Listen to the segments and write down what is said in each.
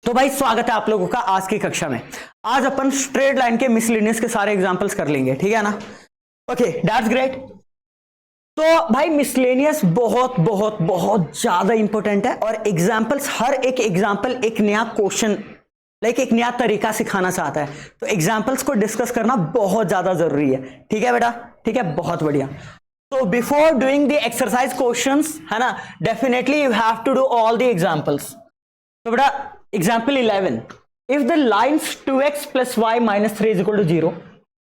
तो भाई स्वागत है आप लोगों का आज की कक्षा में। आज अपन स्ट्रेट लाइन के मिसलिनियस के सारे एग्जांपल्स कर लेंगे, ठीक है ना। Okay, that's great. तो भाई मिसलेनियस बहुत बहुत बहुत ज्यादा इंपॉर्टेंट है और एग्जांपल्स, हर एक एग्जांपल एक नया क्वेश्चन लाइक एक नया तरीका सिखाना चाहता है। तो एग्जांपल्स को डिस्कस करना बहुत ज्यादा जरूरी है, ठीक है बेटा, ठीक है, बहुत बढ़िया। तो before doing the exercise questions, है ना, definitely you have to do all the examples. तो बेटा example 11, if the lines 2x plus y minus 3 is equal to 0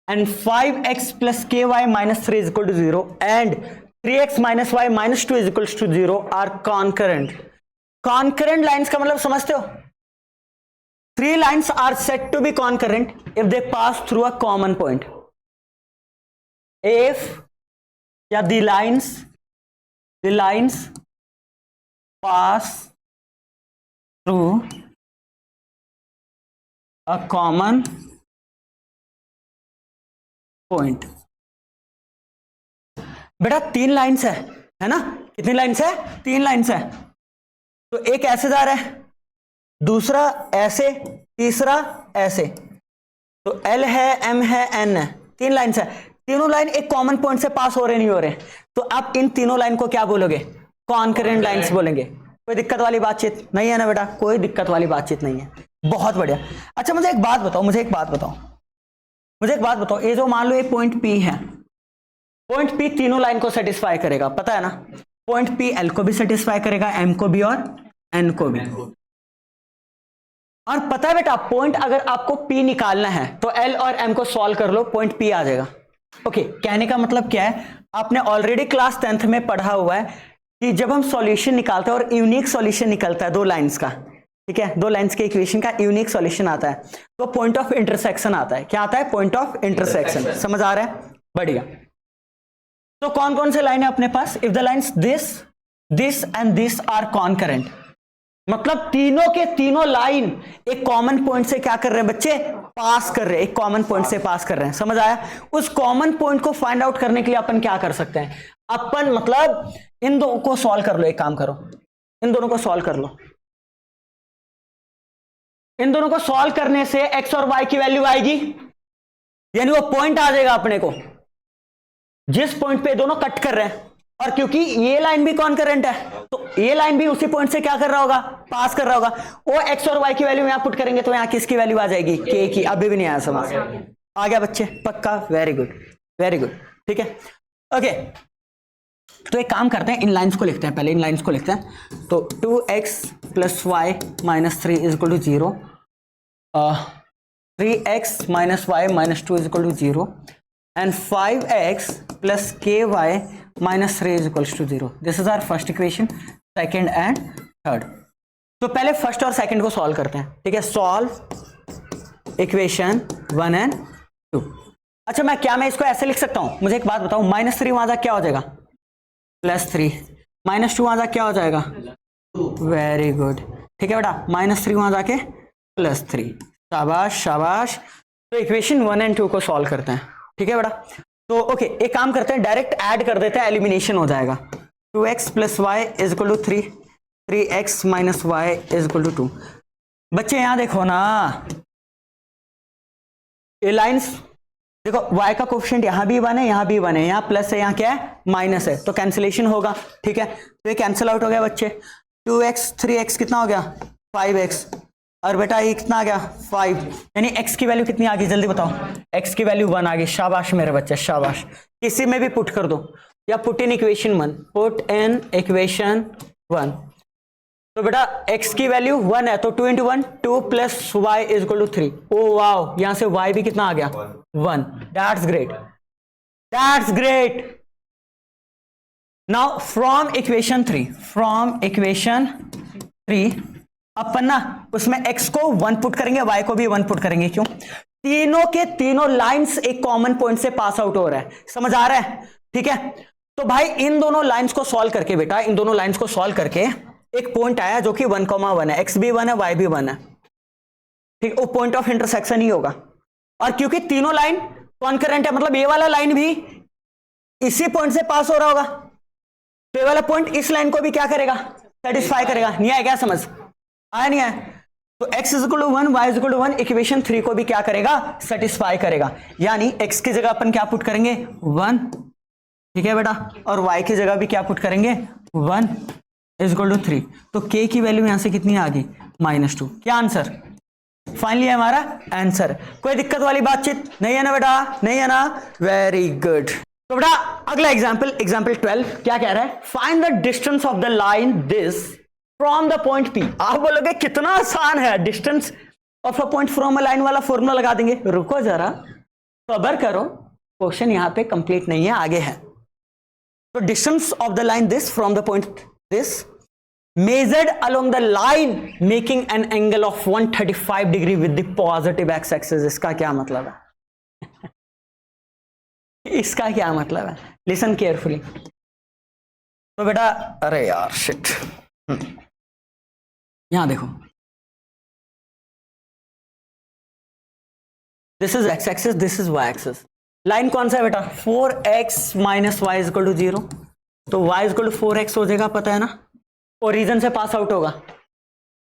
and 5x plus ky minus 3 is equal to 0 and 3x minus y minus 2 is equal to 0 are concurrent. Concurrent lines का मतलब समझते हो? Three lines are said to be concurrent if they pass through a common point. If या the lines pass through a common point. बेटा तीन lines है ना, कितनी लाइन्स है? तीन लाइन्स है। तो एक ऐसे जा रहा है, दूसरा ऐसे, तीसरा ऐसे। तो L है, M है, N है, तीन लाइन्स है। तीनों लाइन एक कॉमन पॉइंट से पास हो रहे नहीं हो रहे, तो आप इन तीनों लाइन को क्या बोलोगे? कॉन्करेंट लाइन्स बोलेंगे। कोई दिक्कत वाली बातचीत नहीं है ना बेटा? कोई दिक्कत वाली बातचीत नहीं है, बहुत बढ़िया। अच्छा मुझे एक बात बताओ, ये जो मान लो ये पॉइंट P है, पॉइंट P तीनों लाइन को सेटिस्फाई करेगा, पता है ना? पॉइंट P L को भी सेटिस्फाई करेगा, M को भी और N को भी। और पता है बेटा, पॉइंट अगर आपको P निकालना है तो L और M को सॉल्व कर लो, पॉइंट P आ जाएगा। ओके, कहने का मतलब क्या है, आपने ऑलरेडी क्लास 10th में पढ़ा हुआ है कि जब हम सॉल्यूशन निकालते हैं और यूनिक सॉल्यूशन निकलता है दो लाइंस का, ठीक है, दो लाइंस के इक्वेशन का यूनिक सॉल्यूशन आता है, तो पॉइंट ऑफ इंटरसेक्शन आता है। क्या आता है? Point of intersection. समझ आ रहा है? बढ़िया। तो कौन कौन से लाइन है अपने पास? If the lines this and this are concurrent, मतलब तीनों के तीनों लाइन एक कॉमन पॉइंट से क्या कर रहे हैं बच्चे? पास कर रहे हैं, एक कॉमन पॉइंट से पास कर रहे हैं। समझ आया? उस कॉमन पॉइंट को फाइंड आउट करने के लिए अपन क्या कर सकते हैं? अपन मतलब इन दोनों को सॉल्व कर लो। एक काम करो, इन दोनों को सॉल्व कर लो। इन दोनों को सॉल्व करने से x और y की वैल्यू आएगी, यानी वो पॉइंट आ जाएगा अपने को जिस पॉइंट पे दोनों कट कर रहे हैं। और क्योंकि ये लाइन भी कॉन्करेंट है तो ये लाइन भी उसी पॉइंट से क्या कर रहा होगा? पास कर रहा होगा। वो x और y की वैल्यू यहां पुट करेंगे तो यहां किसकी वैल्यू आ जाएगी? k की। अभी भी नहीं आया समझ? आ गया बच्चे? पक्का? वेरी गुड, वेरी गुड, ठीक है। ओके, तो एक काम करते हैं, इन लाइंस को लिखते हैं, पहले इन लाइंस को लिखते हैं। तो 2x plus y minus 3 is equal to 0, 3x minus y minus 2 is equal to 0 and 5x plus ky minus 3 is equal to 0. This is our first equation, second and third. तो पहले first और second को solve करते हैं, ठीक है। Solve equation 1 and 2। अच्छा मैं इसको ऐसे लिख सकता हूं? मुझे एक बात बताओ, -3 वहां जाके क्या हो जाएगा? +3, -2 वहां जाके क्या हो जाएगा? वेरी गुड, ठीक है बेटा, -3 वहां जाके +3। शाबाश शाबाश। तो इक्वेशन 1 एंड 2 को सॉल्व करते हैं, ठीक है बेटा। तो ओके, एक काम करते हैं, डायरेक्ट ऐड कर देते हैं, एलिमिनेशन हो जाएगा। 2x plus y is equal to 3, 3x minus y is equal to 2। बच्चे यहां देखो ना, ये लाइंस देखो, y का कोफिशिएंट यहां भी 1 है, यहां भी 1 है, यहां प्लस है, यहां क्या है? माइनस है, तो कैंसिलेशन होगा, ठीक है। तो ये कैंसिल आउट हो गया बच्चे। 2x 3x कितना हो गया? 5x, और बेटा ये कितना आ गया? 5, यानी x की वैल्यू कितनी आ गई? जल्दी बताओ। x की वैल्यू 1 आ गई। शाबाश मेरे बच्चे, शाबाश। किसी में भी पुट कर दो, या put in equation 1, put in equation 1। तो बेटा x की वैल्यू 1 है, तो 2 × 1 2 plus y is equal to 3। Oh wow, यहां से y भी कितना आ गया? 1। That's great, that's great. Now from equation 3 अपन ना उसमें x को 1 पुट करेंगे, y को भी 1 पुट करेंगे। क्यों? तीनों के तीनों लाइंस एक कॉमन पॉइंट से पास आउट हो रहा है। समझ आ रहा है? ठीक है। तो भाई इन दोनों लाइंस को सॉल्व करके बेटा, इन दोनों लाइंस को सॉल्व करके एक पॉइंट आया जो कि 1,1 है, x भी 1 है, y भी 1 है, ठीक। वो पॉइंट ऑफ इंटरसेक्शन ही होगा। और क्योंकि तीनों लाइन कॉन्करेंट है, मतलब ये वाला लाइन भी इसी पॉइंट से पास हो रहा होगा, तो ये वाला पॉइंट इस लाइन को भी क्या करेगा? सेटिस्फाई करेगा। नहीं आया क्या समझ? आया नहीं आया? तो x is equal to 1, y is equal to 1, equation 3 को भी क्या करेगा, सेटिस्फाई करेगा। यानी x की जगह अपन क्या पुट करेंगे, 1, ठीक है बेटा, और y की जगह भी क्या पुट करेंगे, 1 इज इक्वल टू 3। तो k की वैल्यू यहां से कितनी आ गई, -2। क्या आंसर, फाइनली हमारा आंसर। कोई दिक्कत वाली बातचीत नहीं है ना बेटा, नहीं है ना, वेरी गुड। तो बेटा अगला एग्जाम्पल, एग्जाम्पल 12 क्या कह रहा है, find the distance of the line this from the point P। आप बोलोगे कितना आसान है, distance of a point from a line वाला फॉर्मूला लगा देंगे। रुको जरा, सब्र करो, क्वेश्चन यहां पे कंप्लीट नहीं है, आगे है। तो distance of the line this from the point this measured along the line making an angle of 135 degree with the positive x axis। इसका क्या मतलब है इसका क्या मतलब है, लिसन केयरफुली। तो बेटा अरे यार शिट, यहां देखो, this is x axis, this is y axis. Line कौन सा है बेटा, 4x minus y is equal to 0। तो y is equal to 4x हो जाएगा, पता है ना, ओरिजिन से पास आउट होगा।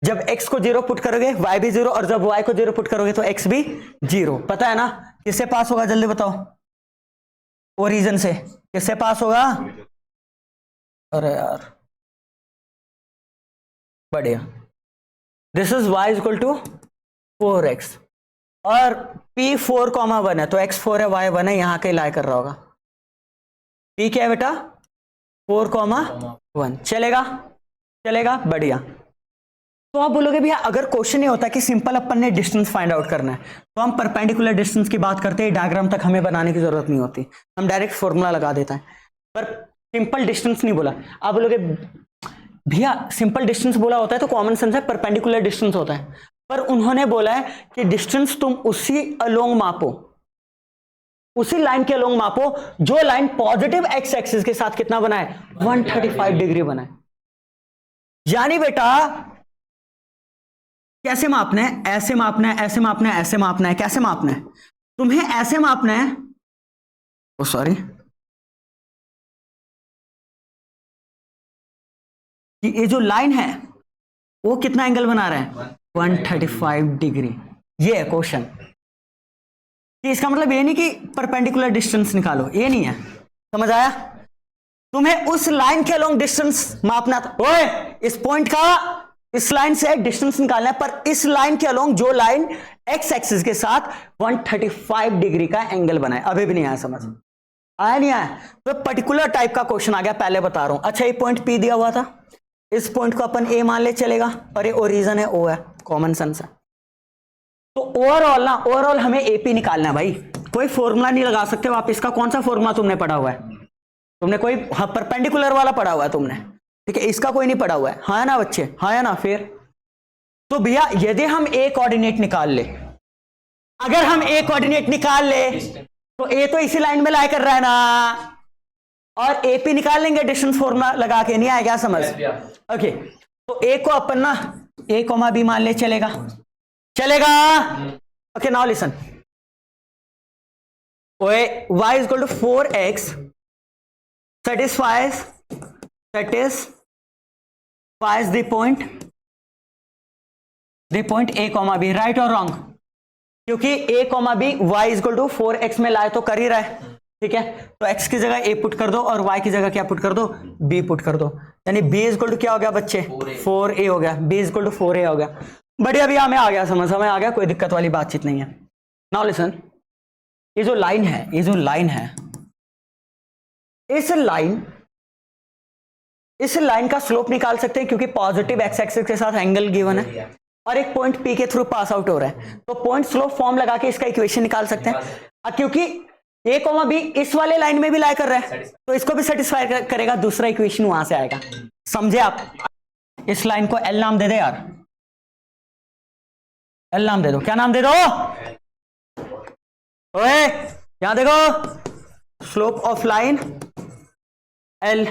जब x को 0 पुट करोगे y भी 0, और जब y को 0 पुट करोगे तो x भी 0, पता है ना। किससे पास होगा जल्दी बताओ, ओरिजिन से। किससे पास होगा, अरे यार बढ़िया, this is y is equal to 4x, और p 4,1 है, तो x 4 है, y 1 है, यहां कहीं लाई कर रहा होगा। p क्या है बेटा, 4,1, चलेगा, चलेगा, बढ़िया। तो आप बोलोगे भैया अगर क्वेश्चन ये होता कि सिंपल अपन ने डिस्टेंस फाइंड आउट करना है, तो हम परपेंडिकुलर डिस्टेंस की बात करते हैं, डायग्राम तक हमें बनाने की जरूरत नहीं होती, हम डायरेक्ट फॉर्मूला लगा देता है। पर सिंपल डिस्टेंस नहीं बोला। आप बोलोगे भैया सिंपल डिस्टेंस बोला होता है तो कॉमन सेंस है, परपेंडिकुलर डिस्टेंस होता है, पर उन्होंने बोला है कि डिस्टेंस तुम उसी अलोंग मापो, उसी लाइन के अलोंग मापो जो लाइन पॉजिटिव एक्स एक्सिस के साथ कितना बना है, 135 डिग्री बना है। यानी बेटा कैसे मापना है, ऐसे मापना है, ऐसे मापना है, ऐसे मापना है, कैसे मापना है, तुम्हें ऐसे मापना है, ओ सॉरी, कि ये जो लाइन है वो कितना एंगल बना रहा है, 135 डिग्री। ये है क्वेश्चन। कि इसका मतलब ये नहीं कि परपेंडिकुलर डिस्टेंस निकालो, ये नहीं है, समझ आया। तुम्हें उस लाइन के अलोंग डिस्टेंस मापना था। ओए इस पॉइंट का इस लाइन से डिस्टेंस निकालना है, पर इस लाइन के अलोंग जो लाइन एक्स एक्सिस के साथ 135 डिग्री का एंगल बनाए। अभी भी नहीं आया समझ, आया नहीं आया, तो पर्टिकुलर टाइप का क्वेश्चन आ गया, पहले बता रहा हूं। अच्छा ये पॉइंट पी दिया हुआ था, इस पॉइंट को अपन ए मान ले, चलेगा, और ये ओरिजिन है, ओ है, कॉमन सेंस है। तो ओवरऑल ना, ओवरऑल हमें एपी निकालना है भाई, कोई फॉर्मूला नहीं लगा सकते आप। इसका कौन सा फॉर्मूला तुमने पढ़ा हुआ है, तुमने कोई परपेंडिकुलर वाला पढ़ा हुआ है तुमने, ठीक है, इसका कोई नहीं पढ़ा हुआ है, हाँ ना बच्चे, हाँ ना। फिर तो भैया यदि हम ए कोऑर्डिनेट निकाल ले, अगर हम ए कोऑर्डिनेट निकाल ले तो ए तो इसी लाइन में लाई कर रहा है ना, और एपी निकाल लेंगे डिस्टेंस फॉर्मूला लगा के, नहीं आएगा समझ। ओके तो ए को अपन ना ए कोमा बी मान ले, चलेगा, चलेगा। Okay now listen, y is equal to 4x satisfies the point a comma b, right और रॉन्ग, क्योंकि a comma b y is equal to 4x में लाए तो कर ही रहा है, ठीक है। तो x की जगह a पुट कर दो और y की जगह क्या पुट कर दो, b पुट कर दो, यानी b is equal to क्या हो गया बच्चे, 4a हो गया, b is equal to 4a हो गया। बढ़िया भैया, हमें आ गया समझ, हमें आ गया, कोई दिक्कत वाली बातचीत नहीं है। नाउ लिसन, ये जो लाइन है, ये जो लाइन है, इस लाइन का स्लोप निकाल सकते हैं, क्योंकि पॉजिटिव एक्स एक्सिस के साथ एंगल गिवन है और एक पॉइंट पी के थ्रू पास आउट हो रहा है, तो पॉइंट स्लोप फॉर्म लगा के इसका इक्वेशन निकाल सकते हैं। क्योंकि ए कोमा बी इस वाले लाइन में भी लाई कर रहा है, तो इसको भी सेटिस्फाई करेगा, दूसरा इक्वेशन वहां से आएगा, समझे आप। इस लाइन को एल नाम दे दे यार, एल नाम दे दो, क्या नाम दे दो, ओए यहां देखो, स्लोप ऑफ लाइन एल।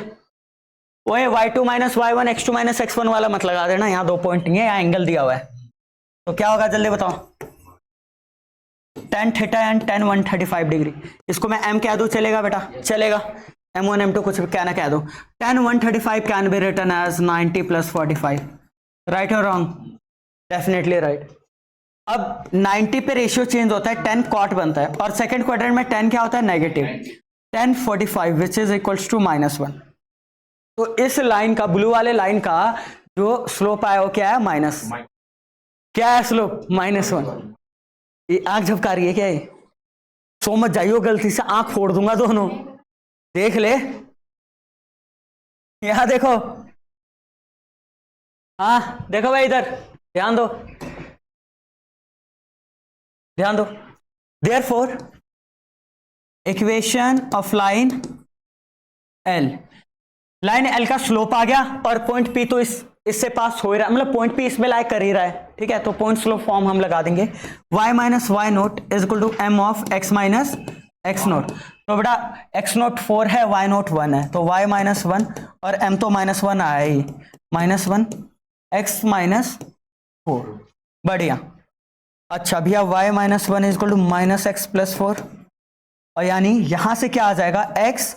ओए y2 minus y1 x2 minus x1 वाला मत लगा देना, यहां दो पॉइंट नहीं है, यहां एंगल दिया हुआ है, तो क्या होगा जल्दी बताओ, tan theta and tan 135 degree. इसको मैं m कह दूं, चलेगा बेटा, चलेगा, m1 m2 कुछ कहना कह दो। tan 135 can be written as 90 plus 45, right और रॉन्ग, डेफिनेटली राइट। अब 90 पे रेशियो चेंज होता है, 10 कॉट बनता है, और सेकंड क्वाड्रेंट में 10 क्या होता है, negative 10 45 which is equals to -1। तो इस लाइन का, ब्लू वाले लाइन का जो स्लोप आया वो क्या है, माइनस, क्या है स्लोप, -1। ये आंख झपका रही है क्या, ये सो मत जाइयो गलती से, आंख फोड़ दूंगा दोनों, देख ले, यहां देखो, हाँ देखो भाई इधर, ध्यान दो ध्यान दो। Therefore equation of line L, line L का स्लोप आ गया और पॉइंट पी तो इससे पास हो ही रहा है, मतलब पॉइंट पी इसमें लाइक कर ही रहा है, ठीक है। तो पॉइंट स्लोप फॉर्म हम लगा देंगे, y minus y naught is equal to m of x minus x naught. तो बेटा x नोट 4 है, y नोट 1 है, तो y माइनस 1 और m तो -1 आया ही, -1 x माइनस 4, बढ़िया। अच्छा भैया y minus 1 is equal to -x plus 4, और यानी यहां से क्या आ जाएगा, x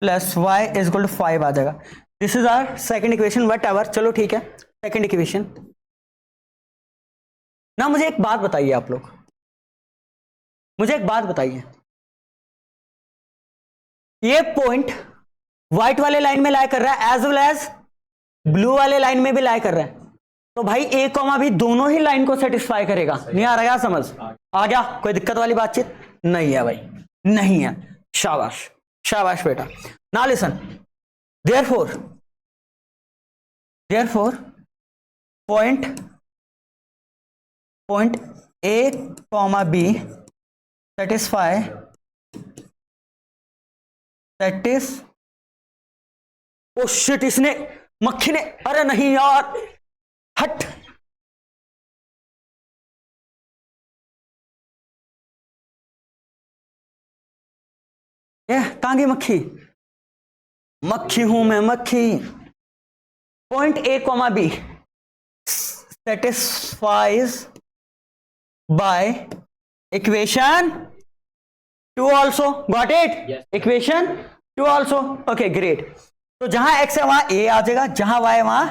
plus y is equal to 5 आ जाएगा। This is our second equation, whatever, चलो ठीक है, सेकंड इक्वेशन ना। मुझे एक बात बताइए आप लोग, मुझे एक बात बताइए, ये पॉइंट व्हाइट वाले लाइन में लाई कर रहा है एज वेल एज ब्लू वाले लाइन में भी लाई कर रहा है, तो भाई ए कॉमा भी दोनों ही लाइन को सेटिस्फाई करेगा। नहीं आ रहा समझ, आ गया, कोई दिक्कत वाली बातचीत नहीं है भाई, नहीं है, शाबाश शाबाश बेटा। ना listen, therefore point a comma b satisfy oh shit, इसने, मक्खी ने, अरे नहीं यार, हट, कहां गई मक्खी, मक्खी हूं मैं, मक्खी। Point a comma b satisfies by equation 2 also, got it, equation 2 also, okay great. तो जहां x है वहां a आ जाएगा, जहां y है वहां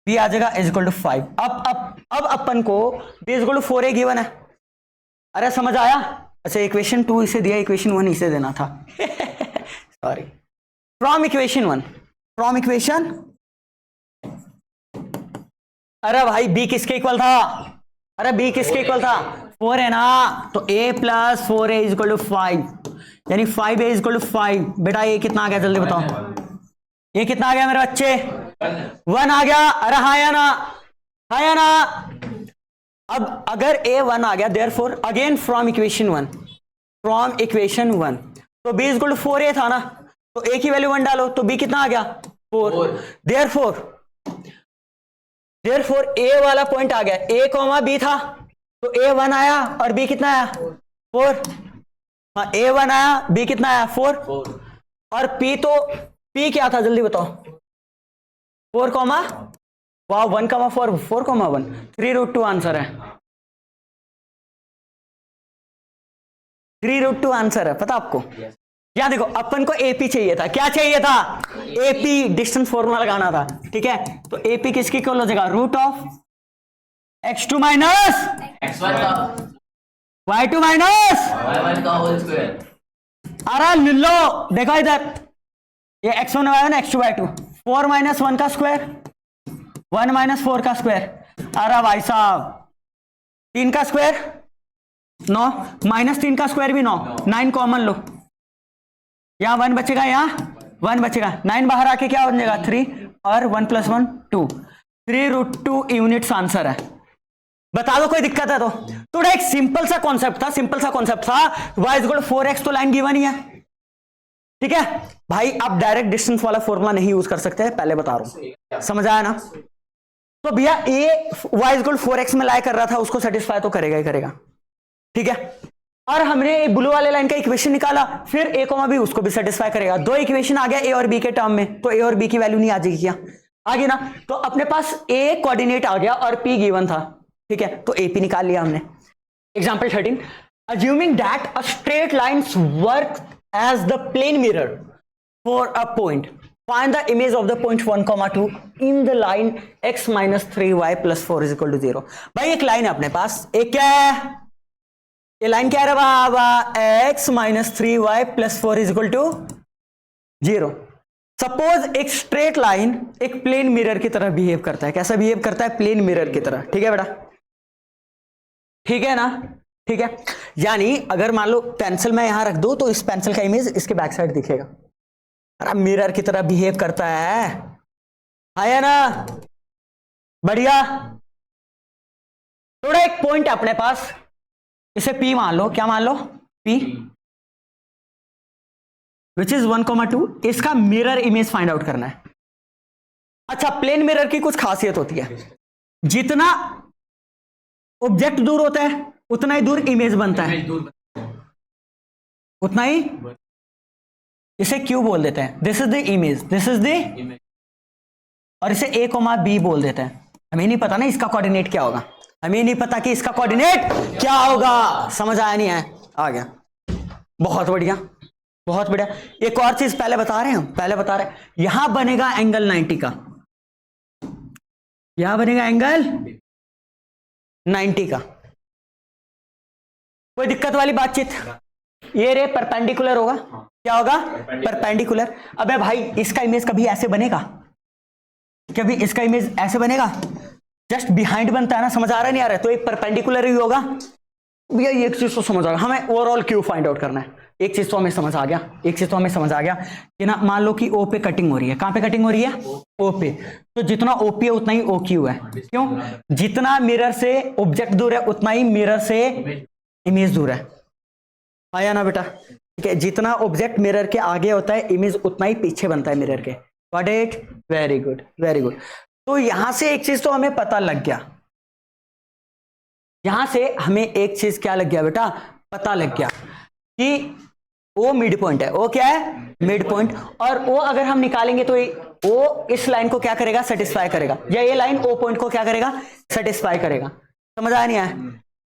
b आ जाएगा, इज इक्वल टू 5। अब अपन को b is equal to 4a given है, अरे समझ आया। अच्छा इक्वेशन 2 इसे दिया, इक्वेशन 1 इसे देना था सॉरी। फ्रॉम इक्वेशन, अरे भाई b किसके इक्वल था, अरे b किसके इक्वल था, 4 है ना, तो a plus 4a is equal to 5, यानी 5a इज इक्वल टू 5। बेटा ये कितना आ गया, जल्दी बताओ, ये कितना आ गया मेरे बच्चे, 1 आ गया, अरे हाँ या ना, हाँ या ना। अब अगर a 1 आ गया, देयरफॉर अगेन फ्रॉम इक्वेशन 1, तो b is equal to 4a था ना, तो a की वैल्यू 1 डालो, तो b कितना आ गया, 4। देयरफॉर a वाला पॉइंट आ गया, a कॉमा b था, तो a 1 आया और b कितना आया, 4। हाँ a 1 आया, b कितना आया, 4, और p क्या था, जल्दी बताओ, 4 कॉमा, वाह 1 कॉमा 4, 4 कॉमा 1, 3√2 आंसर है, 3√2 आंसर है, पता आपको। या देखो अपन को AP चाहिए था, क्या चाहिए था, AP डिस्टेंस फॉर्मूला लगाना था, ठीक है। तो AP किसकी इक्वल हो जाएगा, root of x2 minus y2 minus y1 का होल स्क्वायर। अरे लो देखो इधर, ये x1 y1 x2 y2, 4 minus 1 का स्क्वायर, 1 माइनस 4 का स्क्वायर, अरे भाई साहब 3 का स्क्वायर 9, माइनस 3 का स्क्वायर भी 9, 9 कॉमन लो, यहां 1 बचेगा, यहां 1 बचेगा, 9 बाहर आके क्या बन जाएगा, 3, और 1 + 1 2, 3√2 यूनिट्स आंसर है। बता दो कोई दिक्कत है तो। थोड़ा एक सिंपल सा कॉन्सेप्ट था, y is equal to 4x, तो लाइन गिवन ही है, ठीक है भाई। आप डायरेक्ट डिस्टेंस वाला फॉर्मूला नहीं यूज कर सकते, पहले बता रहा हूं, समझ आया ना। तो भैया a y is equal to 4x में लाई कर रहा था, उसको सेटिस्फाई तो करेगा ही करेगा, ठीक है। और हमने ब्लू वाले लाइन का इक्वेशन निकाला, फिर a कॉमा b उसको भी सेटिस्फाई करेगा, 2 इक्वेशन आ गया a और b के टर्म में, तो a और b की वैल्यू नहीं आ जाएगी क्या, आ गई ना। तो अपने पास a कोऑर्डिनेट आ गया और p गिवन था, ठीक है, तो AP निकाल लिया हमने। Example 13, assuming that a straight lines work as the plane mirror for a point, Find the image of the point 1, 2 in the line x minus 3y plus 4 is equal to 0. भाई एक line है अपने पास, एक क्या है, ये line क्या है बाबा, x minus 3y plus 4 is equal to 0. Suppose एक स्ट्रेट लाइन एक प्लेन मिरर की तरह बिहेव करता है. कैसा बिहेव करता है? प्लेन मिरर की तरह. ठीक है बेटा, ठीक है ना? ठीक है, यानी अगर मान लो पेंसिल मैं यहां रख दूं तो इस पेंसिल का इमेज इसके बैक साइड दिखेगा. अरे मिरर की तरह बिहेव करता है ना? बढ़िया. थोड़ा एक पॉइंट है अपने पास, इसे P मान लो. क्या मान लो? P which is 1, 2. इसका मिरर इमेज फाइंड आउट करना है. अच्छा, प्लेन मिरर की कुछ खासियत होती है, जितना ऑब्जेक्ट दूर होता है उतना ही दूर इमेज बनता है, उतना ही. इसे क्यू बोल देते हैं, this is the image, this is the, और इसे A, B बोल देते हैं. हमें नहीं पता ना इसका कोऑर्डिनेट क्या होगा, हमें नहीं पता कि इसका कोऑर्डिनेट क्या होगा. समझ आया नहीं है? आ गया. बहुत बढ़िया, बहुत बढ़िया. एक और चीज पहले बता रहे हैं, पहले बता रहे हैं, यहां बनेगा एंगल 90 का, यहां बनेगा एंगल 90 का. कोई दिक्कत वाली बातचीत? ये रे परपेंडिकुलर होगा. क्या होगा? परपेंडिकुलर. अबे भाई इसका इमेज कभी ऐसे बनेगा? कभी इसका इमेज ऐसे बनेगा? जस्ट बिहाइंड बनता है ना. समझ आ रहा नहीं आ रहा है? तो एक परपेंडिकुलर ही होगा. भैया एक चीज तो समझ आ गया, हमें ओवरऑल क्यू फाइंड आउट करना है. एक चीज तो हमें समझ आ गया, एक चीज तो हमें समझ आ गया कि ना, मान लो कि ओ पे कटिंग हो रही है. कहां पे कटिंग हो रही है? ओ पे. तो जितना ओपी है उतना ही ओ क्यू है. क्यों? जितना मिरर से ऑब्जेक्ट दूर है उतना ही मिरर से इमेज दूर है. आया ना बेटा? ठीक है, जितना ऑब्जेक्ट मिरर के आगे होता है इमेज उतना ही पीछे बनता है मिरर के. Got it? Very good, very good. तो यहां से एक चीज तो हमें पता लग गया, यहां से हमें एक चीज क्या लग गया बेटा? पता लग गया कि ओ मिड पॉइंट है. ओ क्या है? Mid point. और ओ अगर हम निकालेंगे तो ओ इस लाइन को क्या करेगा? सेटिस्फाई करेगा. या ये लाइन ओ पॉइंट को क्या करेगा? सेटिस्फाई करेगा. समझ आया नहीं आया?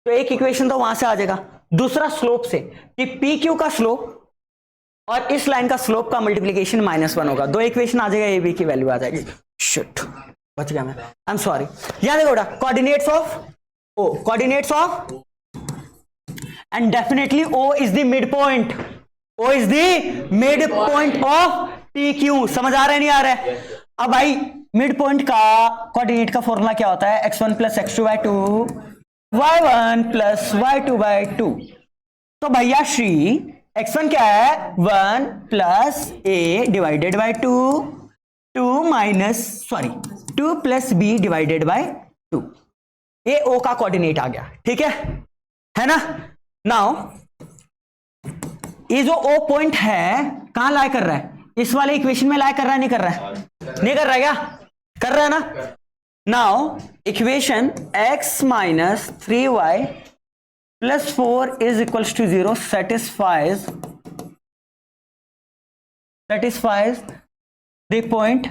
तो एक इक्वेशन तो वहां से आ जाएगा. दूसरा स्लोप से, कि पी क्यू का स्लोप और इस लाइन का स्लोप का मल्टीप्लीकेशन -1 होगा. दो इक्वेशन आ जाएगा, ए बी की वैल्यू आ जाएगी. शिट, बच गया मैं, आई एम सॉरी. यहां देखो बेटा, coordinates of O, coordinates of, and definitely O is the mid point. O is the mid point of P Q. समझ आ रहा है नहीं आ रहा है? अब भाई मिड पॉइंट का कोऑर्डिनेट का फॉर्मूला क्या होता है? x1 plus x2/2 y1 plus y2/2. तो भैया श्री x1 क्या है? 1 plus a divided by 2, 2 plus b divided by 2. ये o का कोऑर्डिनेट आ गया. ठीक है ना? नाउ ये जो o पॉइंट है कहां लाई कर रहा है? इस वाले इक्वेशन में लाई कर रहा है, नहीं कर रहा है? नहीं कर रहा है क्या? कर रहा है ना? Now equation x minus 3y plus 4 is equals to 0 satisfies the point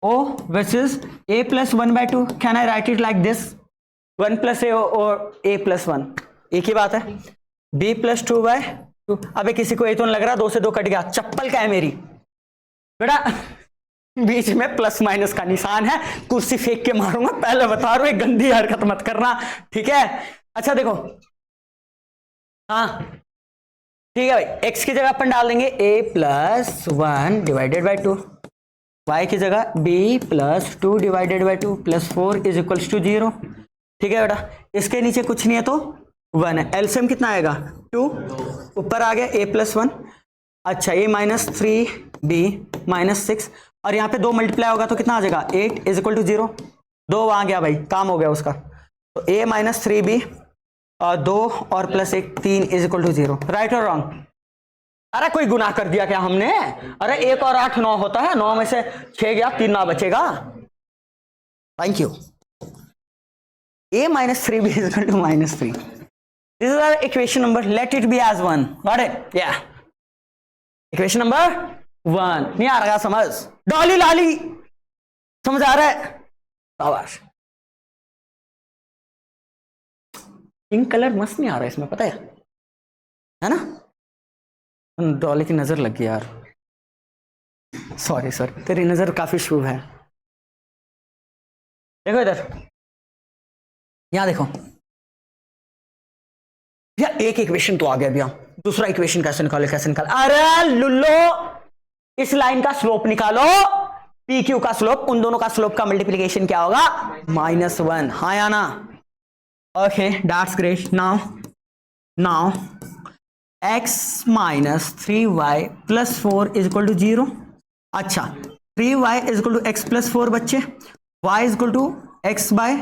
O, which is a plus 1/2. Can I write it like this? 1 plus a or a plus 1 एक ही बात है. b plus 2/2. अबे किसी को ये तो नहीं लग रहा 2 से 2 कट गया? चप्पल का है मेरी बेटा, बीच में प्लस माइनस का निशान है. कुर्सी फेंक के मारूंगा, पहले बता रहा हूं, गंदी हरकत मत करना. ठीक है? अच्छा देखो, हाँ ठीक है भाई, x की जगह अपन डाल देंगे a plus 1 divided by 2, y की जगह b plus 2 divided by 2 plus 4 is equals to 0. ठीक है बेटा, इसके नीचे कुछ नहीं है तो 1 है. एलसीएम कितना आएगा? 2. ऊपर आ गया a प्लस 1. अच्छा, a माइनस 3b माइनस 6, और यहाँ पे 2 मल्टीप्लाई होगा तो कितना आ जाएगा? 8 इज इक्वल टू 0. 2 वहां गया भाई, काम हो गया उसका. तो a माइनस 3b और 2 और plus 1 3 is equal to 0. Right और रॉन्ग? अरे कोई गुनाह कर दिया क्या हमने? अरे 1 और 8 9 होता है, 9 में से 6 गया, 3 ना बचेगा. Thank you. a minus 3b is equal to -3. This is our equation number. Let it be as 1. Got it? Yeah. Equation number 1. नहीं आ रहा समझ? डॉली लाली समझ आ रहा है? शाबाश. पिंक कलर मस्त नहीं आ रहा है इसमें, पता है ना? डॉली की नजर लग गई यार. सॉरी सॉरी, तेरी नजर काफी शुभ है। देखो इधर, यहां देखो भैया, एक इक्वेशन तो आ गया भैया, दूसरा इक्वेशन कैसे निकाले, कैसे निकाले? अरे लुल्लो, इस लाइन का स्लोप निकालो, पी क्यू का स्लोप, उन दोनों का स्लोप का मल्टीप्लीकेशन क्या होगा? -1। हाँ या ना? Okay, that's great. Now x minus 3y plus 4 is equal to 0। अच्छा, 3y is equal to x plus 4 बच्चे, y is equal to x by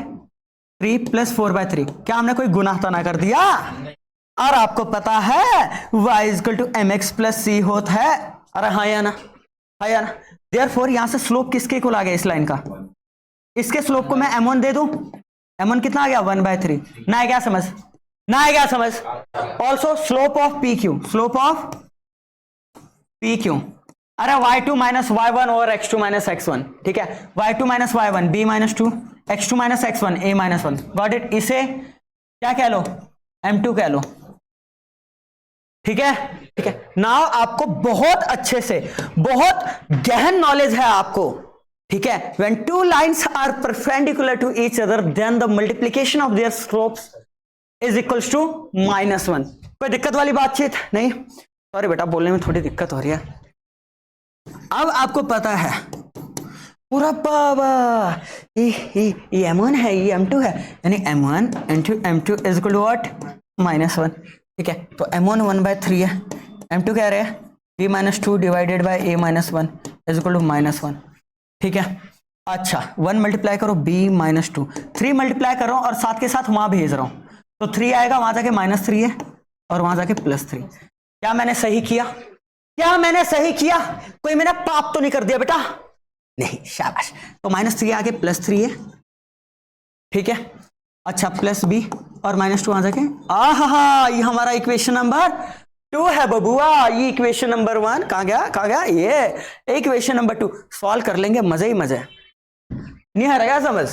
3 plus 4 by 3। क्या हमने कोई गुनाह तो ना कर दिया? और आपको पता है y is equal to m x plus c होता है। अरे हाँ या ना? हाँ या ना? देयरफॉर यहां से स्लोप किसके इक्वल आ गया इस लाइन का? इसके स्लोप को मैं m1 दे दूं, m1 कितना आ गया? 1/3। ना है क्या समझ? ना है क्या समझ? Also slope of P Q, slope of P Q, अरे y2 माइनस y1 और x2 माइनस x1, ठीक है? y2 minus y1 b minus 2, x2 minus x1 a minus 1। Got it? इसे क्या कह लो? m2 कह लो, ठीक है? ठीक है। नाउ आपको बहुत अच्छे से, बहुत गहन नॉलेज है आपको, ठीक है? When two lines are perpendicular to each other then the multiplication of their slopes is equals to -1। कोई दिक्कत वाली बातचीत नहीं? सॉरी बेटा, बोलने में थोड़ी दिक्कत हो रही है। अब आपको पता है पूरा बाबा, ये m1 है, ये m2 है, यानी m1 into m2 is equal to what? -1, ठीक है? तो m1 1/3 है, m2 कह रहे हैं b minus 2 divided by a minus 1 is equal to -1, ठीक है? अच्छा, 1 मल्टीप्लाई करो b माइनस 2, 3 मल्टीप्लाई कर रहा हूं और साथ के साथ वहां भेज रहा हूं, तो 3 आएगा, वहां जाके -3 है और वहां जाके +3। क्या मैंने सही किया? क्या मैंने सही किया? कोई मैंने पाप तो नहीं कर दिया बेटा? नहीं, शाबाश। तो -3 आके +3 है, ठीक है? अच्छा, प्लस b और -2 आ जाके, आहा, ये हमारा इक्वेशन नंबर 2 है बबुआ। ये इक्वेशन नंबर 1 कहां गया? कहां गया? ये इक्वेशन नंबर 2 सॉल्व कर लेंगे, मजे ही मजे। नहीं आ रहा समझ?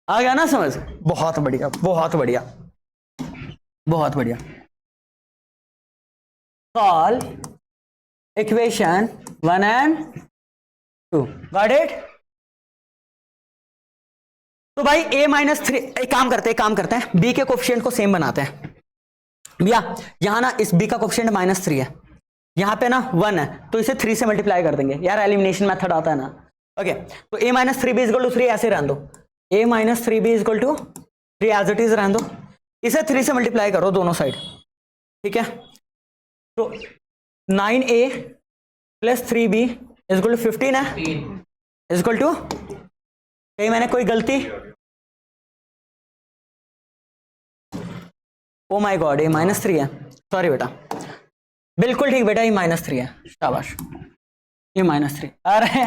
आ गया ना समझ? बहुत बढ़िया, बहुत बढ़िया, बहुत बढ़िया। Solve equation 1 and 2, got it? तो भाई a-3, एक काम करते हैं, b के कोफिशिएंट को सेम बनाते हैं भैया। यहां ना इस b का कोफिशिएंट -3 है, यहां पे ना 1 है, तो इसे 3 से मल्टीप्लाई कर देंगे यार, एलिमिनेशन मेथड आता है ना। ओके, तो a-3b इज इक्वल टू 3 ऐसे रहने दो, a-3b is equal to 3 as it is रहने दो, इसे 3 से मल्टीप्लाई करो दोनों साइड, ठीक है? तो 9a plus 3b is equal to 15 है, इज इक्वल टू, कहीं मैंने कोई गलती? ओ माय गॉड, ये -3 है, सॉरी बेटा, बिल्कुल ठीक बेटा, ये -3 है, शाबाश, ये -3। अरे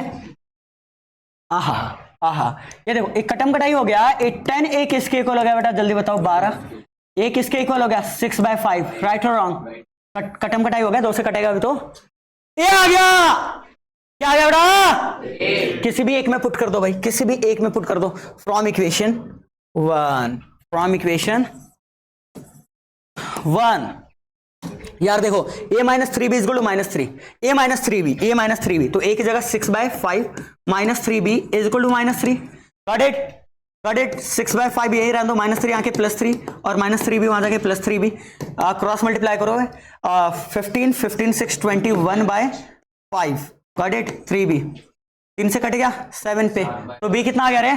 आहा आहा, ये देखो, एक कटम कटाई हो गया, 10 किसके इक्वल हो गया बेटा? जल्दी बताओ, 12। एक किसके इक्वल हो गया? 6/5, राइट और रॉन्ग? कटम कटाई हो गया, 2 से कटेगा अभी तो ये आ गया। क्या आ गया बेटा? किसी भी एक में पुट कर दो भाई, किसी भी एक में पुट कर दो, फ्रॉम इक्वेशन 1, फ्रॉम इक्वेशन 1। यार देखो, a-3b is equal to -3, a-3b, तो a की जगह 6/5 -3b is equal to -3। Got it? Got it? 6/5 यही रहने दो, -3 आके +3 और -3b वहां जाके +3b, क्रॉस मल्टीप्लाई करो, 15 15 6 21/5। Got it? 3b 3 से कट गया 7 पे, तो b कितना आ गया रे?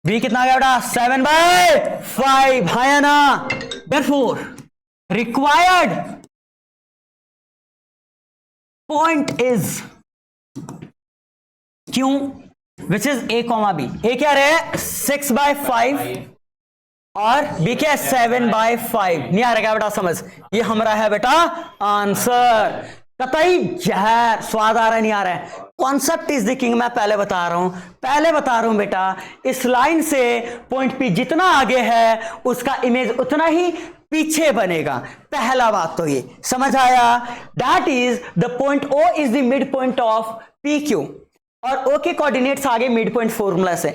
b कितना आ गया बेटा? 7/5, हाँ या ना? Therefore required point is Q which is a, b। a क्या रहे? 6/5 और b क्या है? 7/5। नहीं आ रहा क्या बेटा समझ? ये हमारा है बेटा आंसर। कतई जहर स्वाद आ रहा है, नहीं आ रहा है? कॉन्सेप्ट इज द किंग, मैं पहले बता रहा हूं बेटा, इस लाइन से पॉइंट पी जितना आगे है उसका इमेज उतना ही पीछे बनेगा। पहला बात तो ये समझ आया? That is the point O is the mid point of P Q, और ओ के कोऑर्डिनेट्स आगे मिड पॉइंट फॉर्मूला से,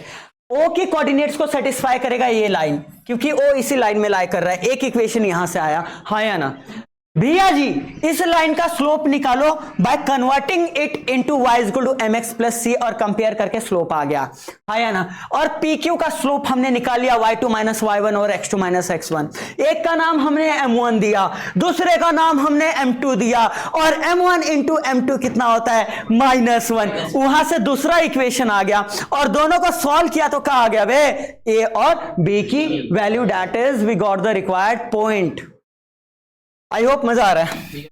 ओ के कोऑर्डिनेट्स को सेटिस्फाई करेगा ये लाइन, क्योंकि ओ इसी लाइन में लाई कर रहा है। एक इक्वेशन यहां से आया, हाँ या ना? भैया जी इस लाइन का स्लोप निकालो by converting it into y is equal to m x plus c और कंपेयर करके स्लोप आ गया है ना। और PQ का स्लोप हमने निकाल लिया y2 माइनस y1 और x2 माइनस x1। एक का नाम हमने m1 दिया, दूसरे का नाम हमने m2 दिया, और m1 इंटू m2 कितना होता है -1। वहां से दूसरा इक्वेशन आ गया और दोनों को सॉल्व किया तो क्या आ गया बे, a और b की value, that is we got the required point. I hope मजा आ रहा है।